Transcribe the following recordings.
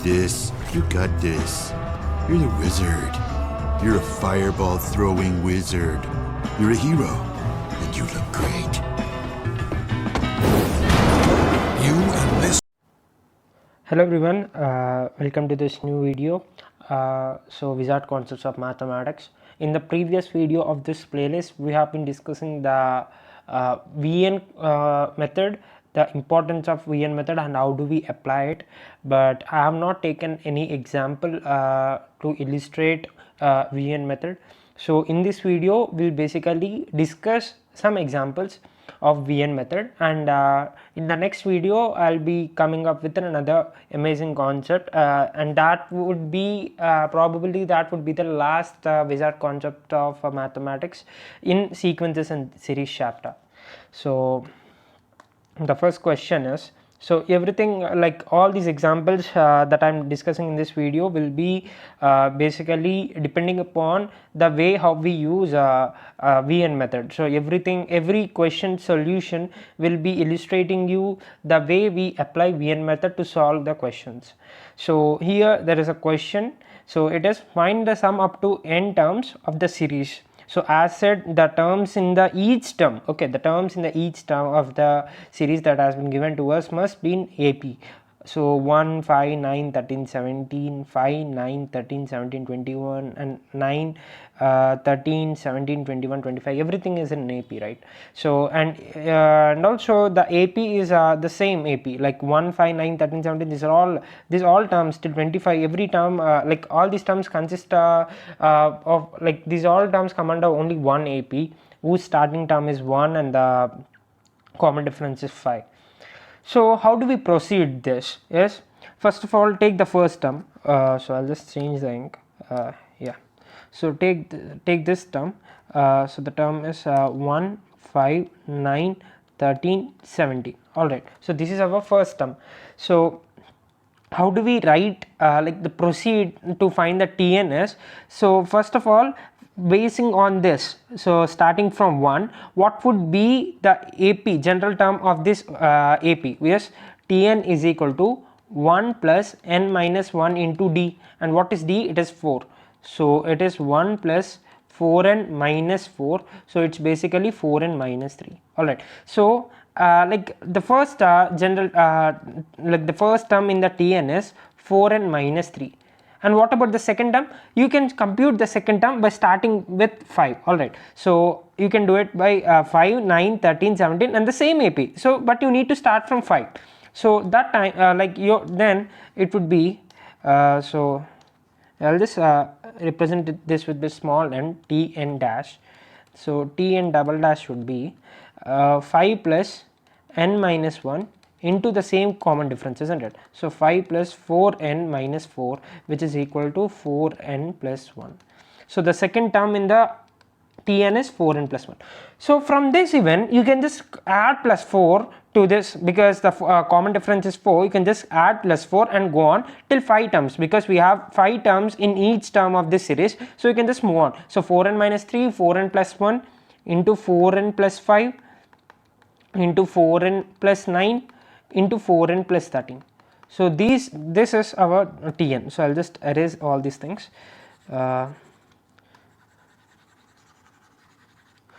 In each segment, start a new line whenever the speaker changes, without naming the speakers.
this. You got this. You're the wizard. You're a fireball throwing wizard. You're a hero, and you look great. You and this.
Hello everyone, welcome to this new video. So Wizard Concepts of Mathematics. In the previous video of this playlist, we have been discussing the VN method, the importance of VN method and how do we apply it. But I have not taken any example to illustrate VN method. So in this video, we'll basically discuss some examples of VN method, and in the next video I'll be coming up with another amazing concept, and that would be probably that would be the last wizard concept of mathematics in sequences and series chapter. So the first question is, so everything like all these examples that I'm discussing in this video will be basically depending upon the way how we use VN method. So every question solution will be illustrating you the way we apply VN method to solve the questions. So here there is a question. So it is find the sum up to n terms of the series. So as said, the terms in the each term, okay, the terms in the each term of the series that has been given to us must be in AP. So 1, 5, 9, 13, 17, 5, 9, 13, 17, 21 and 9, 13, 17, 21, 25, everything is in AP, right? So and also the AP is the same AP, like 1, 5, 9, 13, 17, these all terms till 25, every term like all these terms consist of like these all terms come under only one AP whose starting term is 1 and the common difference is 5. So how do we proceed this? Yes, first of all take the first term. So I'll just change the ink. Yeah, so take this term. So the term is 1, 5, 9, 13, 17. All right, so this is our first term. So how do we write like the proceed to find the TNS? So first of all, basing on this, so starting from 1, what would be the AP general term of this AP? Yes, Tn is equal to 1 plus n minus 1 into d, and what is d? It is 4. So it is 1 plus 4n minus 4, so it's basically 4n minus 3. All right, so like the first general like the first term in the Tn is 4n minus 3. And what about the second term? You can compute the second term by starting with 5. All right, so you can do it by 5, 9, 13, 17 and the same AP. So but you need to start from 5. So that time like then it would be so I'll just represent this with this small n, Tn dash. So Tn double dash would be 5 plus n minus 1 into the same common difference, isn't it? So 5 plus 4n minus 4, which is equal to 4n plus 1. So the second term in the Tn is 4n plus 1. So from this even you can just add plus 4 to this, because the common difference is 4. You can just add plus 4 and go on till 5 terms, because we have 5 terms in each term of this series. So you can just move on. So 4n minus 3, 4n plus 1 into 4n plus 5 into 4n plus 9 into 4n plus 13. So this is our Tn. So I'll just erase all these things.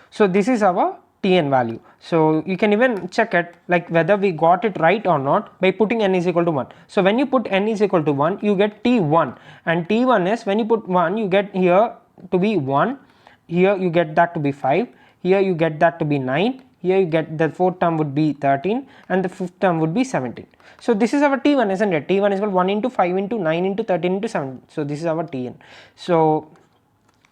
So this is our Tn value. So you can even check it like whether we got it right or not by putting n is equal to 1. So when you put n is equal to 1, you get T1, and T1 is when you put 1, you get here to be 1, here you get that to be 5, here you get that to be 9, here you get the fourth term would be 13 and the fifth term would be 17. So this is our T1, isn't it? T1 is equal to 1 into 5 into 9 into 13 into 17. So this is our Tn. So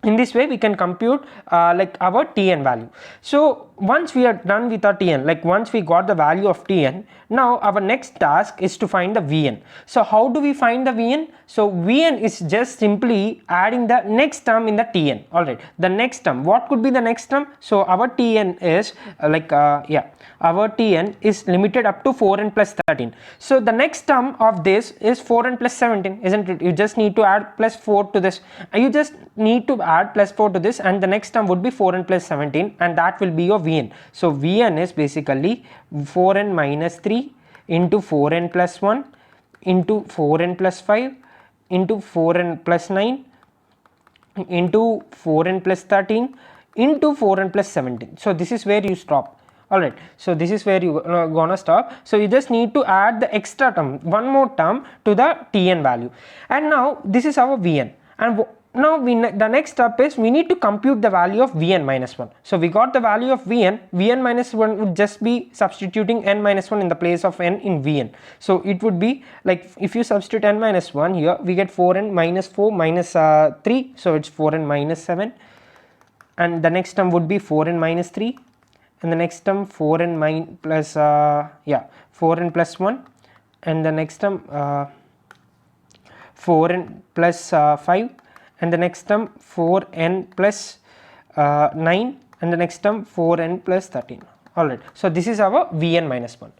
in this way we can compute like our Tn value. So once we are done with our Tn, like once we got the value of Tn, now our next task is to find the Vn. So how do we find the Vn? So Vn is just simply adding the next term in the Tn. All right, the next term, what could be the next term? So our Tn is our Tn is limited up to 4n plus 13. So the next term of this is 4n plus 17, isn't it? You just need to add plus 4 to this, you just need to add plus 4 to this, and the next term would be 4n plus 17, and that will be your Vn. So Vn is basically 4n minus 3 into 4n plus 1 into 4n plus 5 into 4n plus 9 into 4n plus 13 into 4n plus 17. So this is where you stop. Alright, so this is where you gonna stop. So you just need to add the extra term, one more term to the Tn value, and now this is our Vn, and now the next step is we need to compute the value of Vn minus 1. So we got the value of Vn minus 1 would just be substituting n minus 1 in the place of n in Vn. So it would be like, if you substitute n minus 1 here, we get 4n minus 4 minus 3, so it's 4n minus 7, and the next term would be 4n minus 3, and the next term 4n plus 4n plus 1, and the next term 4n plus 5, and the next term 4n plus 9, and the next term 4n plus 13. Alright, so this is our Vn minus 1.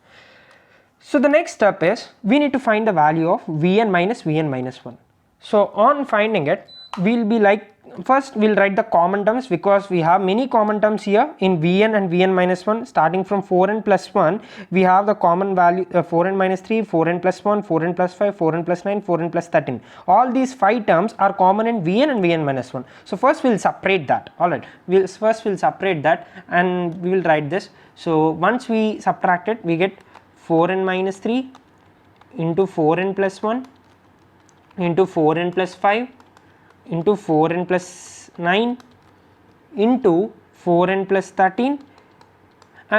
So the next step is we need to find the value of Vn minus 1. So on finding it, we'll be like, first we'll write the common terms, because we have many common terms here in Vn and Vn minus 1. Starting from 4n plus 1, we have the common value 4n minus 3, 4n plus 1, 4n plus 5, 4n plus 9, 4n plus 13. All these 5 terms are common in Vn and Vn minus 1. So first we'll separate that. Alright, we'll separate that and we will write this. So once we subtract it, we get 4n minus 3 into 4n plus 1 into 4n plus 5 into 4n plus 9 into 4n plus 13.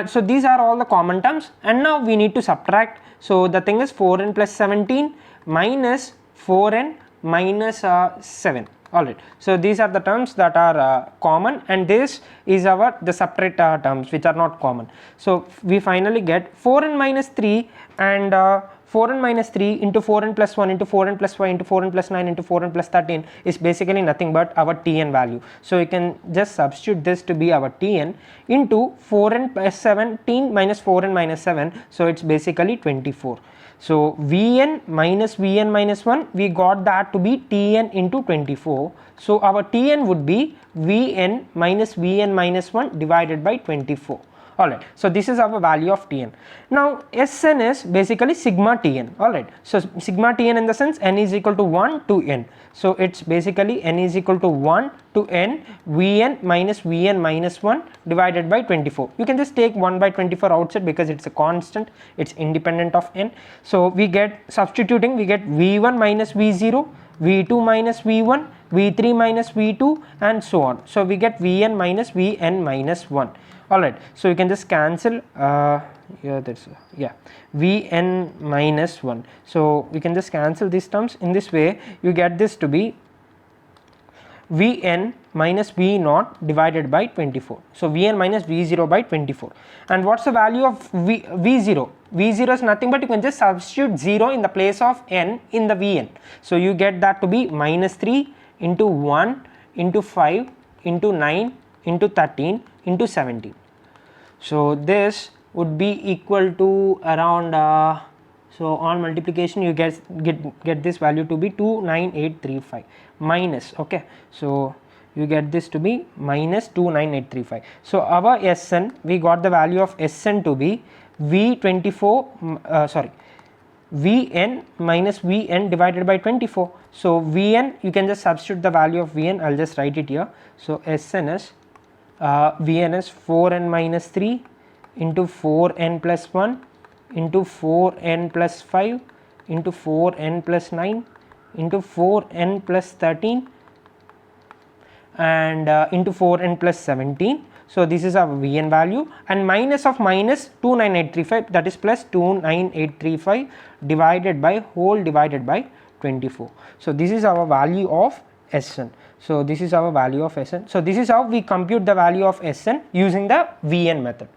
So these are all the common terms, and now we need to subtract. So the thing is 4n plus 17 minus 4n minus 7. Alright, so these are the terms that are common, and this is the separate terms which are not common. So we finally get 4n minus 3 and 4n minus 3 into 4n plus 1 into 4n plus 5 into 4n plus 9 into 4n plus 13 is basically nothing but our Tn value. So you can just substitute this to be our Tn into 4n plus 17 minus 4n minus 7, so it's basically 24. So Vn minus 1, we got that to be Tn into 24. So our Tn would be Vn minus 1 divided by 24. Alright, so this is our value of Tn. Now Sn is basically sigma Tn. Alright, so sigma Tn in the sense n is equal to 1 to n. So it's basically n is equal to 1 to n Vn minus 1 divided by 24. You can just take 1 by 24 outside because it's a constant, it's independent of n. So we get, substituting, we get V1 minus V0, V2 minus V1, V3 minus V2, and so on. So we get Vn minus Vn minus 1. Alright, so you can just cancel Vn minus 1. So we can just cancel these terms. In this way you get this to be Vn minus V0 divided by 24. So Vn minus V0 by 24. And what's the value of V0? V0 is nothing but you can just substitute 0 in the place of n in the Vn. So you get that to be minus 3 into 1 into 5 into 9 into 13 into 17. So this would be equal to around so on multiplication you get this value to be 29835 minus, okay, so you get this to be minus 29835. So our Sn, we got the value of Sn to be Vn minus Vn divided by 24. So Vn, you can just substitute the value of Vn. I'll just write it here. So Sn is Vn is 4n minus 3 into 4n plus 1 into 4n plus 5 into 4n plus 9 into 4n plus 13 and into 4n plus 17. So this is our Vn value, and minus of minus 29835, that is plus 29835 divided by 24. So this is our value of Sn. So this is our value of Sn. So this is how we compute the value of Sn using the Vn method.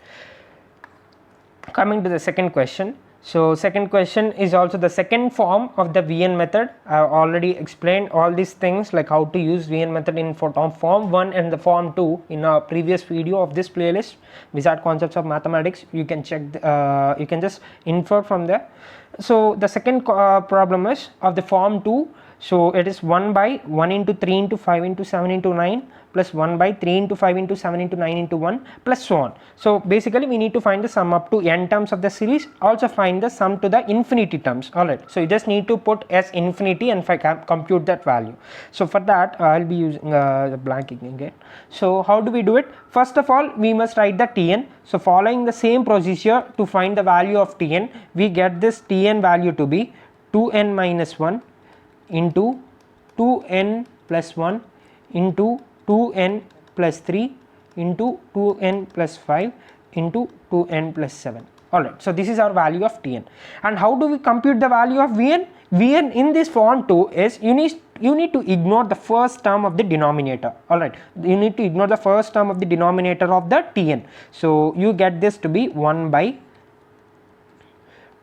Coming to the second question. So second question is also the second form of the Vn method. I have already explained all these things, like how to use Vn method in form 1 and the form 2 in a previous video of this playlist, Wizard Concepts of Mathematics. You can check you can just infer from there. So the second problem is of the form 2. So it is 1 by 1 into 3 into 5 into 7 into 9 plus 1 by 3 into 5 into 7 into 9 into 1 plus so on. So basically we need to find the sum up to n terms of the series, also find the sum to the infinity terms. Alright, so you just need to put s infinity and compute that value. So for that I'll be using the blanking again. So how do we do it? First of all, we must write the Tn. So following the same procedure to find the value of Tn, we get this Tn value to be 2n minus 1 into 2n plus 1 into 2n plus 3 into 2n plus 5 into 2n plus 7. Alright, so this is our value of Tn. And how do we compute the value of Vn? Vn in this form too is you need to ignore the first term of the denominator. Alright, you need to ignore the first term of the denominator of the Tn. So you get this to be 1 by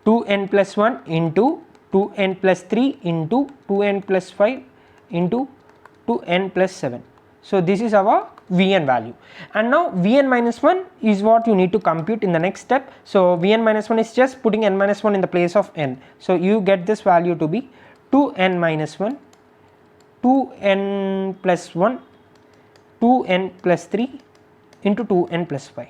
2n plus 1 into 2n plus 3 into 2n plus 5 into 2n plus 7. So this is our Vn value, and now Vn minus 1 is what you need to compute in the next step. So Vn minus 1 is just putting n minus 1 in the place of n. So you get this value to be 2n minus 1, 2n plus 1, 2n plus 3 into 2n plus 5.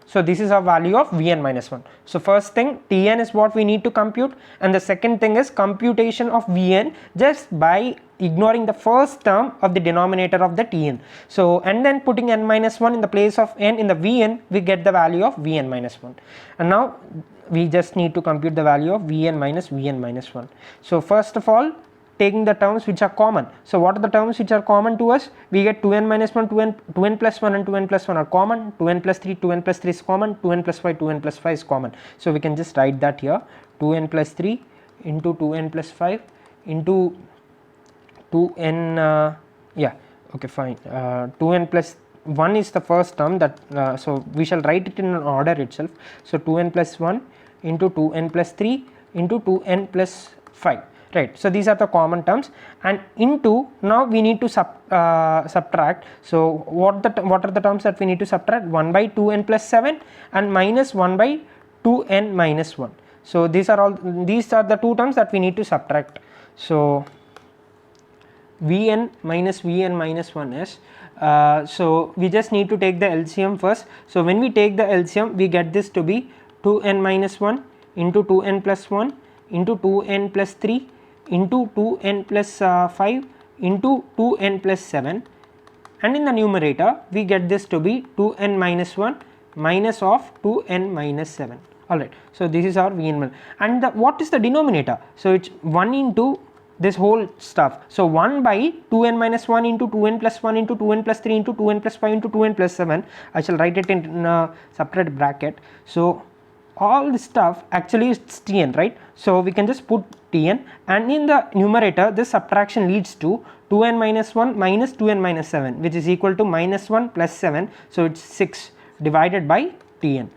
So this is our value of Vn minus 1. So first thing, Tn is what we need to compute, and the second thing is computation of Vn just by ignoring the first term of the denominator of the Tn. So and then putting n minus 1 in the place of n in the Vn, we get the value of Vn minus 1. And now we just need to compute the value of Vn minus 1. So first of all, taking the terms which are common. So what are the terms which are common to us? We get 2n minus 1, 2n plus 1 and 2n plus 1 are common, 2n plus 3 is common, 2n plus 5 is common. So we can just write that here, 2n plus 3 into 2n plus 5 into 2n, yeah, okay, fine, 2n plus 1 is the first term that, so we shall write it in an order itself. So 2n plus 1 into 2n plus 3 into 2n plus 5. Right, so these are the common terms, and into now we need to subtract. So what are the terms that we need to subtract? 1 by 2n plus 7 and minus 1 by 2n minus 1. So these are the two terms that we need to subtract. So Vn minus 1 is, so we just need to take the LCM first. So when we take the LCM, we get this to be 2n minus 1 into 2n plus 1 into 2n plus 3 into 2n plus 5 into 2n plus 7, and in the numerator we get this to be 2n minus 1 minus of 2n minus 7. Alright, so this is our Vn, and what is the denominator? So it's 1 into this whole stuff. So 1 by 2n minus 1 into 2n plus 1 into 2n plus 3 into 2n plus 5 into 2n plus 7. I shall write it in a separate bracket. So all this stuff actually is Tn, right? So we can just put Tn, and in the numerator this subtraction leads to 2n minus 1 minus 2n minus 7, which is equal to minus 1 plus 7. So it's 6 divided by Tn.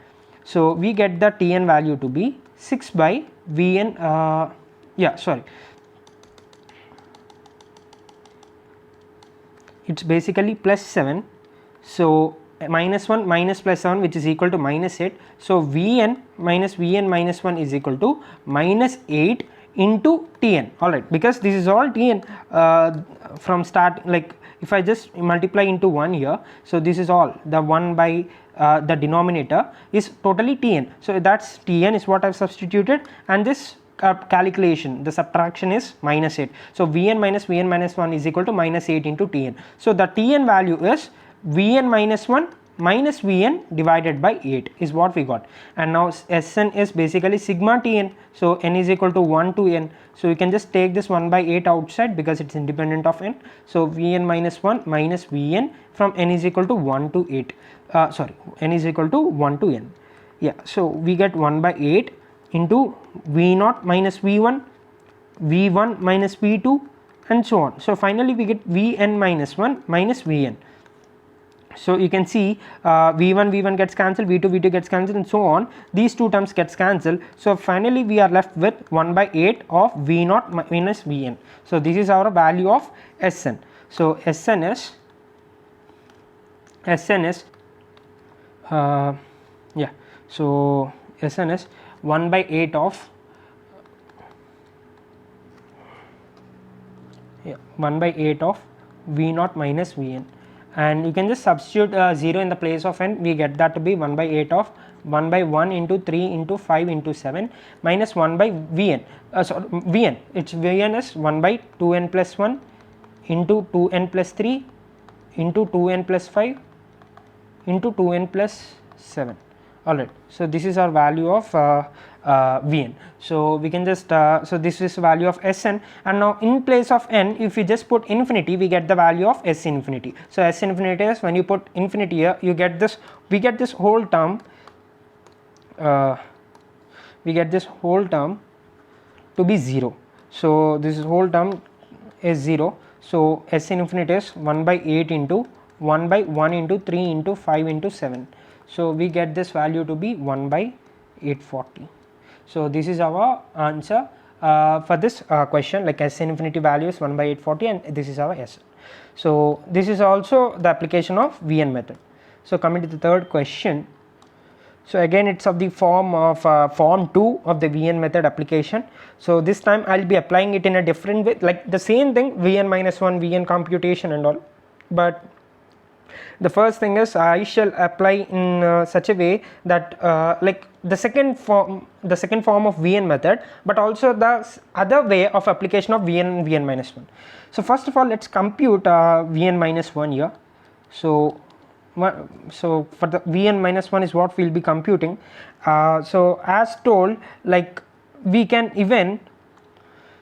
So we get the Tn value to be 6 by Vn, it's basically plus 7. So minus 1 minus plus 7, which is equal to minus 8. So Vn minus 1 is equal to minus 8 into Tn. Alright, because this is all Tn from start, like if I just multiply into 1 here, so this is all the 1 by the denominator is totally Tn. So that's Tn is what I've substituted, and this calculation, the subtraction is minus 8. So Vn minus 1 is equal to minus 8 into Tn. So the Tn value is Vn minus 1 minus Vn divided by 8 is what we got. And now Sn is basically sigma Tn. So n is equal to 1 to n. So you can just take this 1 by 8 outside because it's independent of n. So Vn minus 1 minus Vn from n is equal to 1 to 8. N is equal to 1 to n. Yeah, so we get 1 by 8 into V0 minus V1, V1 minus V2, and so on. So finally we get Vn minus 1 minus Vn. So you can see V1 gets cancelled, V2 gets cancelled, and so on. These two terms gets cancelled. So finally we are left with 1 by 8 of V0 minus Vn. So this is our value of Sn. So Sn is so Sn is 1 by 8 of yeah, 1 by 8 of v naught minus vn, and you can just substitute 0 in the place of n. We get that to be 1 by 8 of 1 by 1 into 3 into 5 into 7 minus 1 by vn, sorry, vn, its vn is 1 by 2n plus 1 into 2n plus 3 into 2n plus 5 into 2n plus 7. Alright, so this is our value of vn. So we can just so this is value of Sn, and now in place of n, if you just put infinity, we get the value of S infinity. So S infinity is when you put infinity here, you get this, we get this whole term, we get this whole term to be 0. So this whole term is 0. So S infinity is 1 by 8 into 1 by 1 into 3 into 5 into 7. So we get this value to be 1 by 840. So this is our answer for this question, like S infinity value is 1 by 840 and this is our S. So this is also the application of Vn method. So coming to the third question. So again it's of the form of form 2 of the Vn method application. So this time I will be applying it in a different way, like the same thing, Vn minus 1, Vn computation and all, but the first thing is I shall apply in such a way that like the second form of Vn method, but also the other way of application of Vn and Vn minus 1. So first of all, let's compute Vn minus 1 here. So for the Vn minus 1 is what we will be computing. So as told, like we can even,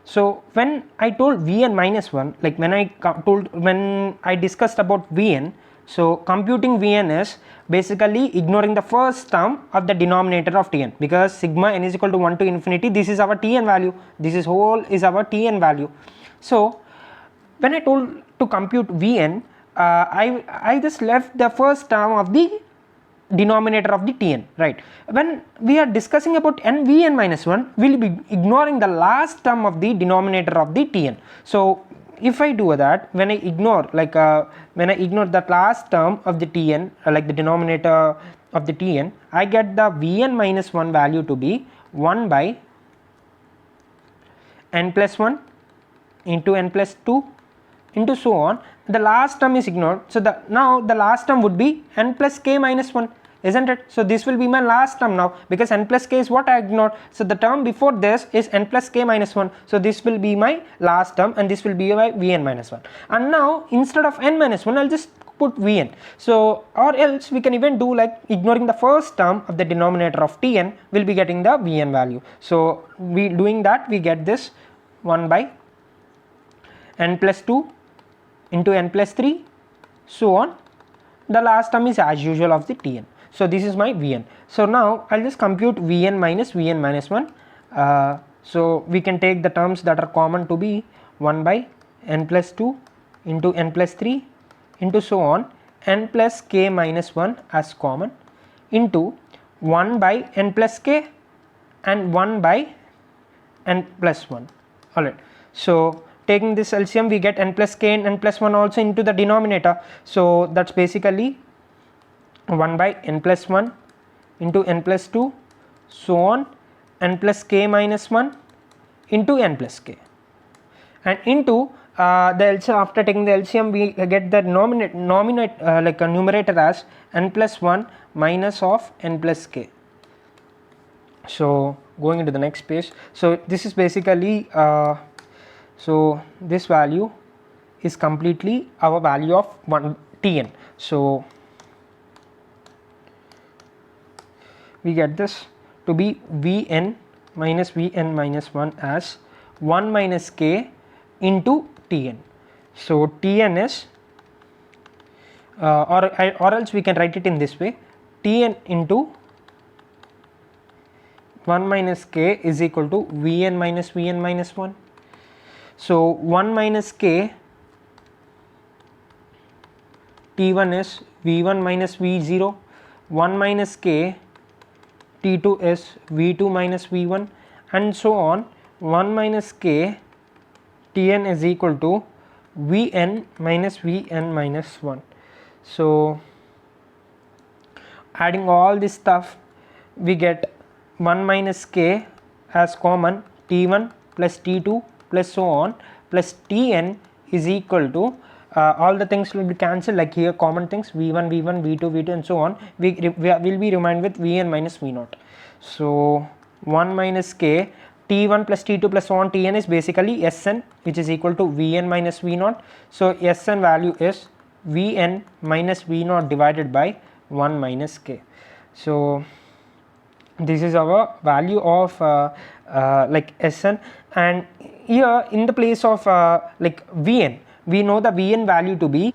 so when I told Vn minus 1, like when I discussed about Vn, so computing Vn is basically ignoring the first term of the denominator of Tn, because sigma n is equal to 1 to infinity, this is our Tn value, this is whole is our Tn value. So when I told to compute Vn, I just left the first term of the denominator of the Tn, right. When we are discussing about Vn minus 1, we will be ignoring the last term of the denominator of the Tn. So if I do that, when I ignore that last term of the Tn, like the denominator of the Tn, I get the Vn minus 1 value to be 1 by n plus 1 into n plus 2 into so on. The last term is ignored, so now the last term would be n plus k minus 1, isn't it? So this will be my last term now, because n plus k is what I ignored. So the term before this is n plus k minus 1, so this will be my last term and this will be my Vn minus 1. And now instead of n minus 1, I'll just put Vn. So or else we can even do like ignoring the first term of the denominator of Tn, will be getting the Vn value. So we doing that, we get this 1 by n plus 2 into n plus 3, so on. The last term is as usual of the Tn. So this is my Vn. So now I'll just compute Vn minus 1. So we can take the terms that are common to be 1 by n plus 2 into n plus 3 into so on, n plus k minus 1 as common, into 1 by n plus k and 1 by n plus 1. Alright, so taking this LCM, we get n plus k and n plus 1 also into the denominator. So that's basically 1 by n plus 1 into n plus 2, so on, n plus k minus 1 into n plus k, and into the LCM. After taking the LCM, we get the like a numerator as n plus 1 minus of n plus k. So going into the next page, so this is basically so this value is completely our value of 1 Tn. So we get this to be Vn minus 1 as 1 minus k into Tn. So Tn is or else we can write it in this way, Tn into 1 minus k is equal to Vn minus 1. So 1 minus k, T1 is V1 minus V0, 1 minus k, T2 is V2 minus V1, and so on. 1 minus k, Tn is equal to Vn minus 1. So adding all this stuff, we get 1 minus k as common, T1 plus T2 plus so on, plus Tn is equal to all the things will be cancelled, like here common things V1 V1 V2 V2 and so on. We will be remained with Vn minus V0. So 1 minus k T1 plus T2 plus so on Tn is basically Sn, which is equal to Vn minus V0. So Sn value is Vn minus V0 divided by 1 minus k. So this is our value of like Sn, and here in the place of like Vn, we know the Vn value to be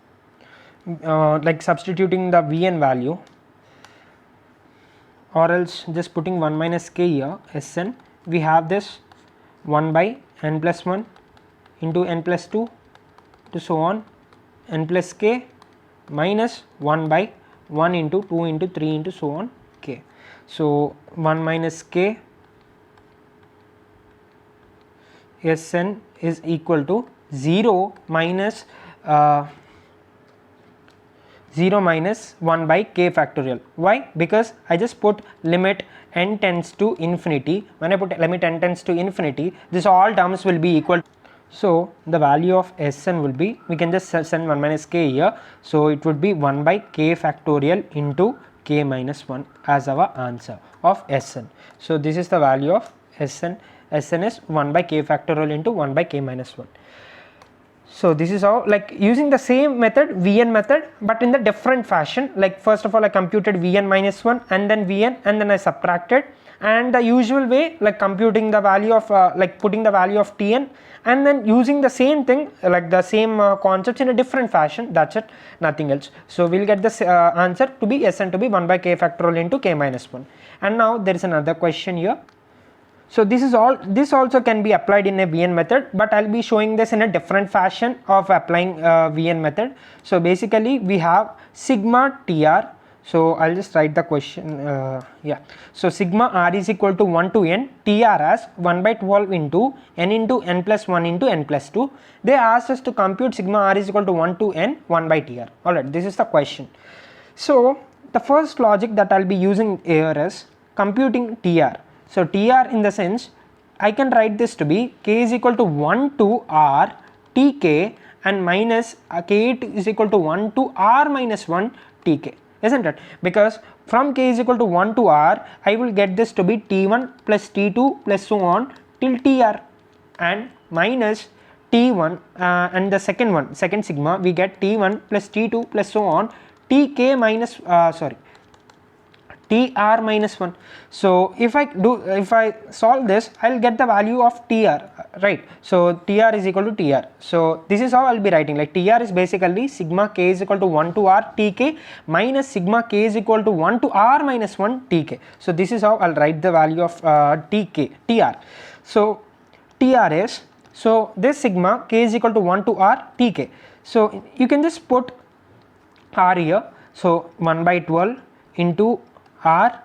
like substituting the Vn value, or else just putting 1 minus k here Sn, we have this 1 by n plus 1 into n plus 2 to so on n plus k minus 1 by 1 into 2 into 3 into so on k. So 1 minus k Sn is equal to 0 minus 0 minus 1 by k factorial. Why? Because I just put limit n tends to infinity. When I put limit n tends to infinity, this all terms will be equal. So the value of Sn will be, we can just send 1 minus k here, so it would be 1 by k factorial into k minus 1 as our answer of Sn. So this is the value of Sn. Sn is 1 by k factorial into 1 by k minus 1. So this is how, like using the same method, Vn method, but in the different fashion. Like first of all I computed Vn minus 1 and then Vn, and then I subtracted, and the usual way, like computing the value of like putting the value of Tn, and then using the same thing, like the same concepts in a different fashion. That's it, nothing else. So we'll get this answer to be Sn to be 1 by k factorial into k minus 1. And now there is another question here. So this is all, this also can be applied in a Vn method, but I'll be showing this in a different fashion of applying Vn method. So basically we have sigma Tr. So I'll just write the question, yeah. So sigma r is equal to 1 to n, Tr as 1 by 12 into n plus 1 into n plus 2. They asked us to compute sigma r is equal to 1 to n 1 by Tr. Alright, this is the question. So the first logic that I'll be using here is computing Tr. So Tr in the sense, I can write this to be k is equal to 1 to r Tk and minus k is equal to 1 to r minus 1 Tk, isn't it? Because from k is equal to 1 to r, I will get this to be T1 plus T2 plus so on till Tr, and minus T1 and the second sigma, we get T1 plus T2 plus so on Tk minus Tr minus 1. So if I solve this, I'll get the value of Tr, right? So Tr is equal to Tr. So this is how I'll be writing, like Tr is basically sigma k is equal to 1 to r Tk minus sigma k is equal to 1 to r minus 1 Tk. So this is how I'll write the value of Tr. So Tr is, so this sigma k is equal to 1 to r Tk. So you can just put r here. So 1 by 12 into r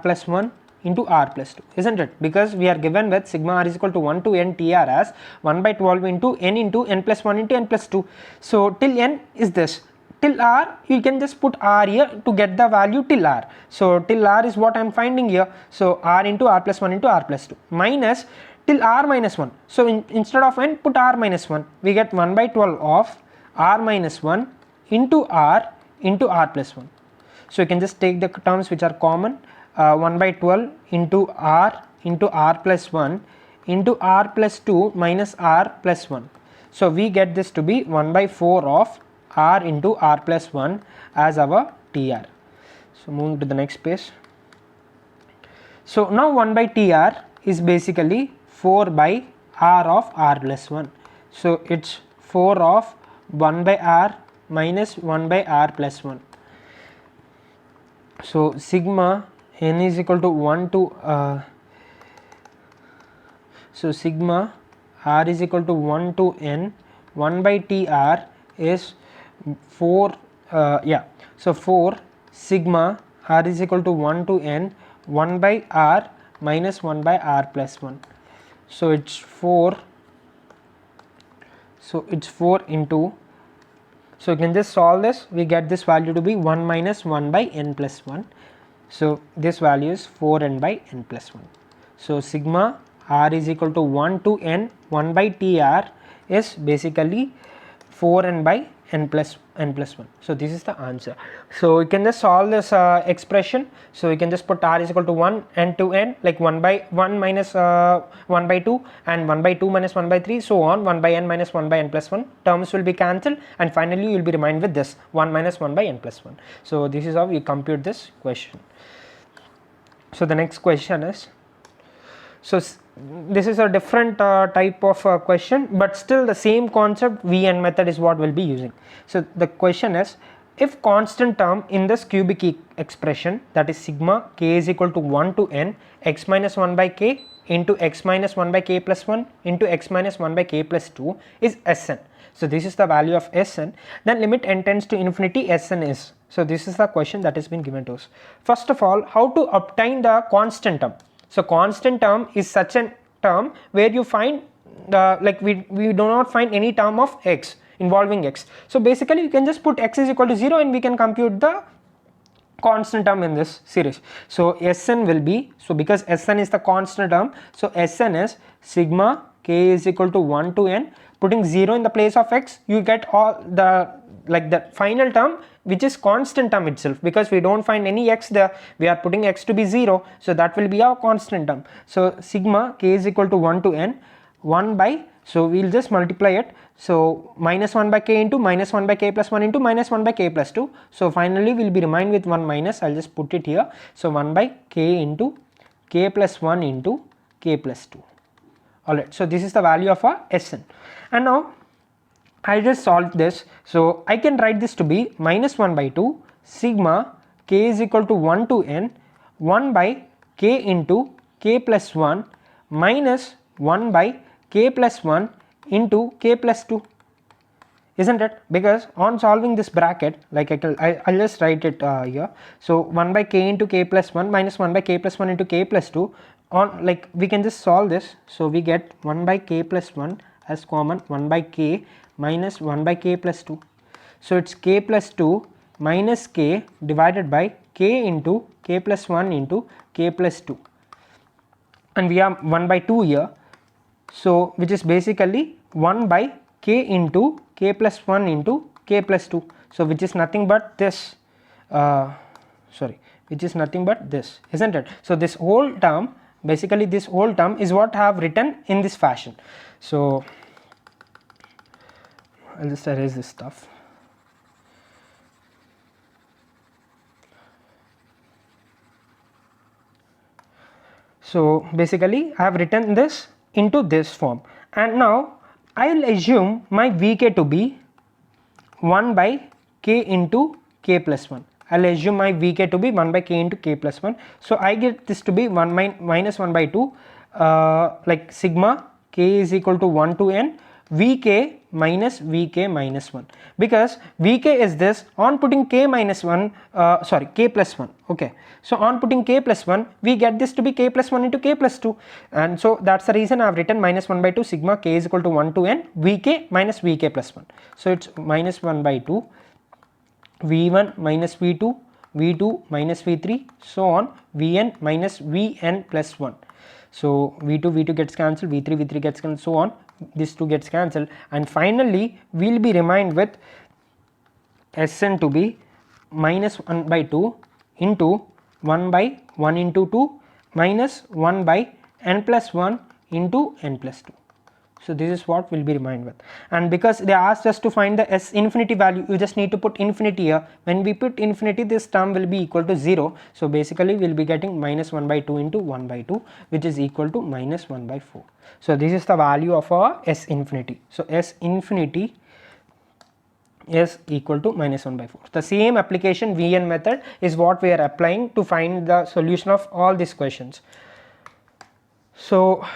plus 1 into r plus 2, isn't it? Because we are given with sigma r is equal to 1 to n Tr as 1 by 12 into n plus 1 into n plus 2. So till n is this. Till r, you can just put r here to get the value till r. So till r is what I am finding here. So r into r plus 1 into r plus 2 minus till r minus 1. So instead of n, put r minus 1. We get 1 by 12 of r minus 1 into r plus 1. So you can just take the terms which are common, 1 by 12 into r plus 1 into r plus 2 minus r plus 1. So we get this to be 1 by 4 of r into r plus 1 as our Tr. So moving to the next page. So now 1 by Tr is basically 4 by r of r plus 1. So it's 4 of 1 by r minus 1 by r plus 1. So sigma n is equal to 1 to so sigma r is equal to 1 to n, 1 by Tr is 4 so 4 sigma r is equal to 1 to n 1 by r minus 1 by r plus 1. So it's 4 into, so you can just solve this, we get this value to be 1 minus 1 by n plus 1. So this value is 4n by n plus 1. So sigma r is equal to 1 to n 1 by Tr is basically 4n by n plus 1. So this is the answer. So you can just solve this expression. So you can just put r is equal to 1 and 2n, like 1 by 1 minus 1 by 2 and 1 by 2 minus 1 by 3, so on. 1 by n minus 1 by n plus 1 terms will be cancelled, and finally you will be remained with this 1 minus 1 by n plus 1. So this is how we compute this question. So the next question is, so this is a different type of question, but still the same concept, Vn method is what we'll be using. So the question is, if constant term in this cubic expression, that is sigma k is equal to 1 to n x minus 1 by k into x minus 1 by k plus 1 into x minus 1 by k plus 2 is Sn. So this is the value of Sn, then limit n tends to infinity Sn is. So this is the question that has been given to us. First of all, how to obtain the constant term? So constant term is such a term where you find the, like we do not find any term of x involving x. So basically you can just put x is equal to 0 and we can compute the constant term in this series. So Sn will be, so because Sn is the constant term, so Sn is sigma k is equal to 1 to n, putting 0 in the place of x, you get all the, like the final term which is constant term itself, because we don't find any x there, we are putting x to be 0, so that will be our constant term. So sigma k is equal to 1 to n, 1 by, so we will just multiply it, so minus 1 by k into minus 1 by k plus 1 into minus 1 by k plus 2, so finally we will be remained with 1 minus, I'll just put it here, so 1 by k into k plus 1 into k plus 2. Alright, so this is the value of our Sn, and now I just solved this, so I can write this to be minus 1 by 2 sigma k is equal to 1 to n 1 by k into k plus 1 minus 1 by k plus 1 into k plus 2, isn't it? Because on solving this bracket, like I'll just write it here, so 1 by k into k plus 1 minus 1 by k plus 1 into k plus 2, on, like we can just solve this, so we get 1 by k plus 1 as common, 1 by k minus 1 by k plus 2, so it's k plus 2 minus k divided by k into k plus 1 into k plus 2, and we have 1 by 2 here, so which is basically 1 by k into k plus 1 into k plus 2, so which is nothing but this, which is nothing but this, isn't it? So this whole term, basically this whole term is what I have written in this fashion. So I'll just erase this stuff. So basically I have written this into this form, and now I will assume my Vk to be 1 by k into k plus 1. I'll assume my Vk to be 1 by k into k plus 1. So I get this to be 1 minus 1 by 2, like sigma k is equal to 1 to n Vk minus Vk minus 1, because Vk is this, on putting k minus 1, k plus 1, okay, so on putting k plus 1 we get this to be k plus 1 into k plus 2, and so that's the reason I have written minus 1 by 2 sigma k is equal to 1 to n Vk minus Vk plus 1, so it's minus 1 by 2 V1 minus V2, V2 minus V3, so on, Vn minus Vn plus 1. So V2 gets cancelled, V3 gets cancelled, so on, this 2 gets cancelled, and finally we will be remained with Sn to be minus 1 by 2 into 1 by 1 into 2 minus 1 by n plus 1 into n plus 2. So this is what we'll be remained with, and because they asked us to find the S infinity value, you just need to put infinity here. When we put infinity, this term will be equal to 0, so basically we'll be getting minus 1 by 2 into 1 by 2, which is equal to minus 1 by 4. So this is the value of our S infinity. So S infinity is equal to minus 1 by 4. The same application Vn method is what we are applying to find the solution of all these questions. So,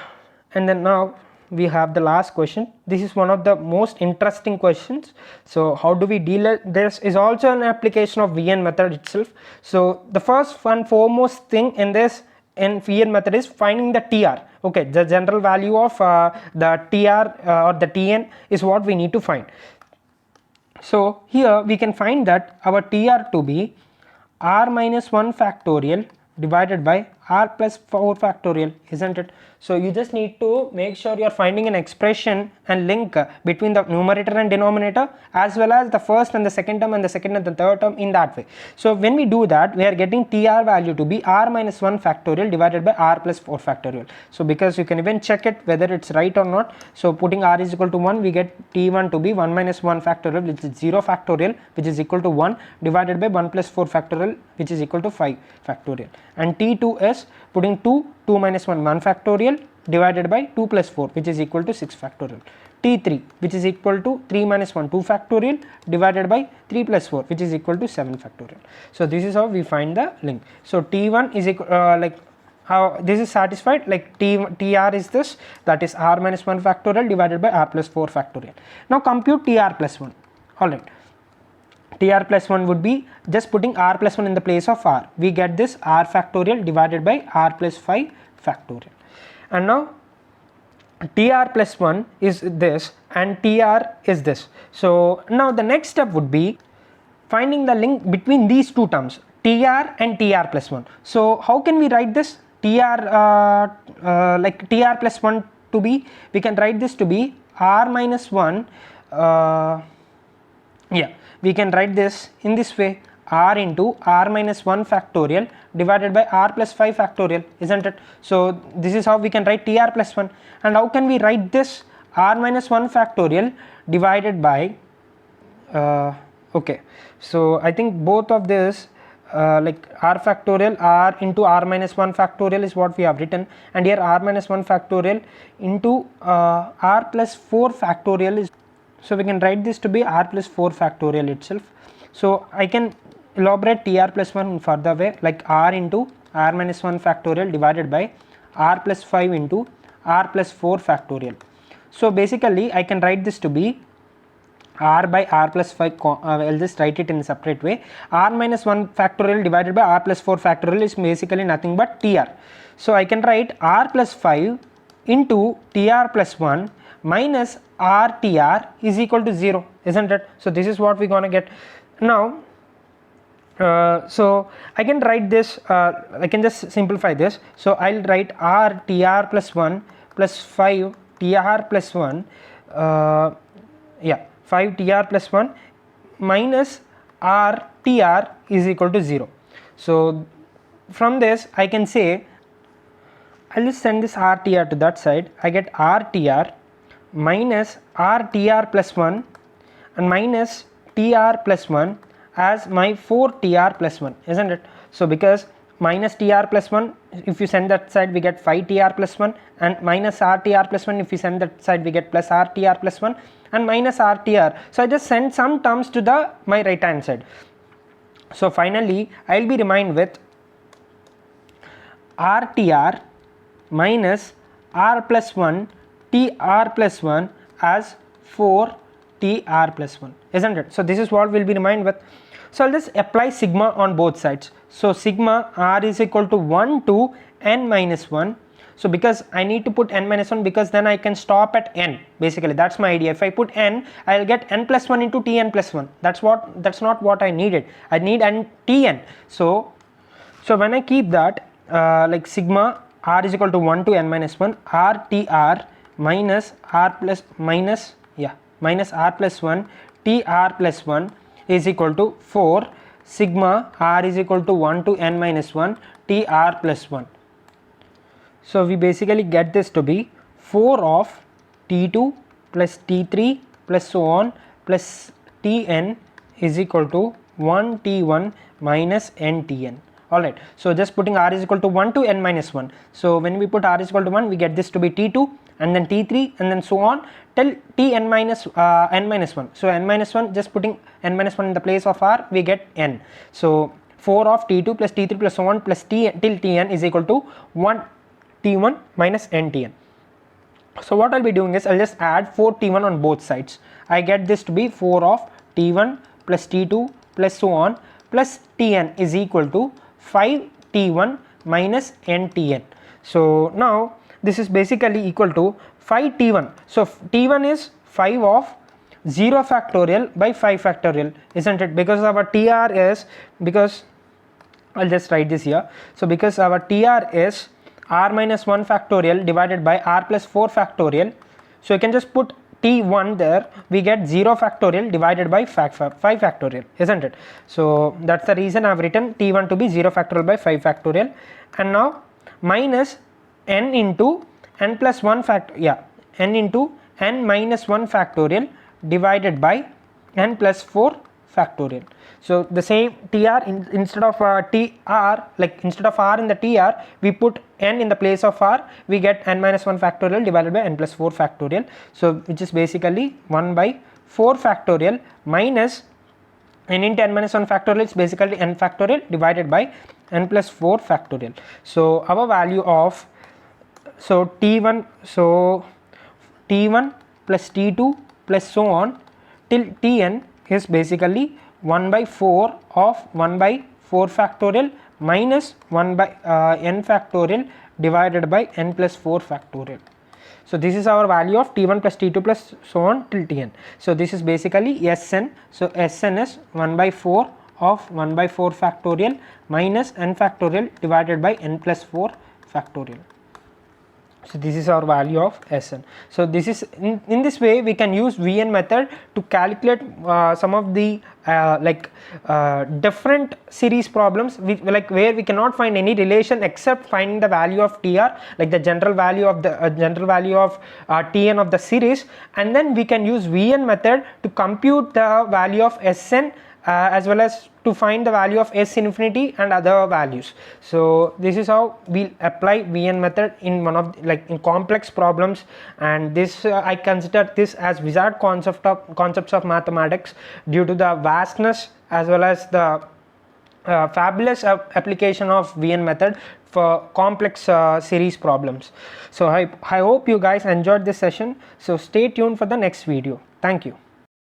and then now we have the last question. This is one of the most interesting questions. So how do we deal with this? Is also an application of Vn method itself. So the first and foremost thing in this in Vn method is finding the TR. Okay, the general value of the TR or the Tn is what we need to find. So here we can find that our TR to be r minus 1 factorial divided by r plus 4 factorial, isn't it? So you just need to make sure you're finding an expression and link between the numerator and denominator, as well as the first and the second term and the second and the third term in that way. So when we do that, we are getting TR value to be r minus 1 factorial divided by r plus 4 factorial. So because you can even check it whether it's right or not. So putting r is equal to 1, we get T1 to be 1 minus 1 factorial, which is 0 factorial, which is equal to 1, divided by 1 plus 4 factorial, which is equal to 5 factorial. And T2 is putting 2 minus 1 factorial divided by 2 plus 4, which is equal to 6 factorial. T3, which is equal to 3 minus 1 2 factorial divided by 3 plus 4, which is equal to 7 factorial. So this is how we find the link. So T1 is equal like how this is satisfied, like TR is this, that is r minus 1 factorial divided by r plus 4 factorial. Now compute TR plus 1. Alright, TR plus 1 would be just putting r plus 1 in the place of r. We get this r factorial divided by r plus 5 factorial. And now TR plus 1 is this and TR is this. So now the next step would be finding the link between these two terms, TR and TR plus 1. So how can we write this? Like TR plus 1 to be, we can write this to be r minus 1, we can write this in this way, r into r minus 1 factorial divided by r plus 5 factorial, isn't it? So this is how we can write TR plus 1. And how can we write this r minus 1 factorial divided by okay, so I think both of this like r factorial, r into r minus 1 factorial is what we have written, and here r minus 1 factorial into r plus 4 factorial is, so we can write this to be r plus 4 factorial itself. So I can elaborate TR plus 1 in further way, like r into r minus 1 factorial divided by r plus 5 into r plus 4 factorial. So basically I can write this to be r by r plus 5, I'll just write it in a separate way. R minus 1 factorial divided by r plus 4 factorial is basically nothing but TR. So I can write r plus 5 into TR plus 1 minus RTR is equal to 0, isn't it? So this is what we're gonna get. Now so I can write this, I can just simplify this. So I'll write r TR plus 1 plus 5 TR plus 1 5 TR plus 1 minus r TR is equal to 0. So from this I can say, I'll just send this r TR to that side. I get r TR minus r TR plus 1 and minus TR plus 1 as my 4 TR plus 1, isn't it? So because minus TR plus 1, if you send that side we get 5 TR plus 1, and minus RTR plus 1, if you send that side we get plus RTR plus 1 and minus RTR. So I just send some terms to the my right hand side. So finally I'll be remained with RTR minus R plus 1 TR plus 1 as 4 TR plus 1, isn't it? So this is what we'll be remained with. So I'll just apply sigma on both sides. So sigma r is equal to 1 to n minus 1. So because I need to put n minus 1, because then I can stop at n, basically that's my idea. If I put n, I'll get n plus 1 into tn plus 1. That's not what I needed. I need n tn. So when I keep that like sigma r is equal to 1 to n minus 1, RTR minus r plus minus r plus 1 TR plus 1 is equal to 4 sigma r is equal to 1 to n minus 1 TR plus 1. So we basically get this to be 4 of T2 plus T3 plus so on plus Tn is equal to 1 T1 minus n Tn. Alright, so just putting r is equal to 1 to n minus 1. So when we put r is equal to 1, we get this to be T2 and then T3 and then so on till Tn minus n minus 1. So n minus 1, just putting n minus 1 in the place of r, we get n. So 4 of T2 plus T3 plus so on plus T till Tn is equal to 1 T1 minus n Tn. So what I'll be doing is I'll just add 4 T1 on both sides. I get this to be 4 of T1 plus T2 plus so on plus Tn is equal to 5 T1 minus n Tn. So now this is basically equal to 5 T1. So T1 is 5 of 0 factorial by 5 factorial, isn't it? Because our TR is, because I'll just write this here. So because our TR is r minus 1 factorial divided by r plus 4 factorial, so you can just put T1 there, we get 0 factorial divided by 5 factorial, isn't it? So that's the reason I've written T1 to be 0 factorial by 5 factorial. And now minus n into n plus 1 n into n minus 1 factorial divided by n plus 4 factorial. So the same TR instead of TR, like instead of r in the TR, we put n in the place of r, we get n minus 1 factorial divided by n plus 4 factorial. So which is basically 1 by 4 factorial minus n into n minus 1 factorial is basically n factorial divided by n plus 4 factorial. So our value of T1 plus T2 plus so on till Tn is basically 1 by 4 of 1 by 4 factorial minus 1 by n factorial divided by n plus 4 factorial. So this is our value of T1 plus T2 plus so on till Tn. So this is basically Sn. So Sn is 1 by 4 of 1 by 4 factorial minus n factorial divided by n plus 4 factorial. So this is our value of Sn. So this is in this way we can use Vn method to calculate some of the different series problems where we cannot find any relation except finding the value of Tr, like the general value of the Tn of the series, and then we can use Vn method to compute the value of Sn as well as to find the value of S infinity and other values. So this is how we'll apply Vn method in one of in complex problems, and this I consider this as wizard concepts of mathematics due to the vastness as well as the fabulous application of Vn method for complex series problems. So I hope you guys enjoyed this session. So stay tuned for the next video. Thank you.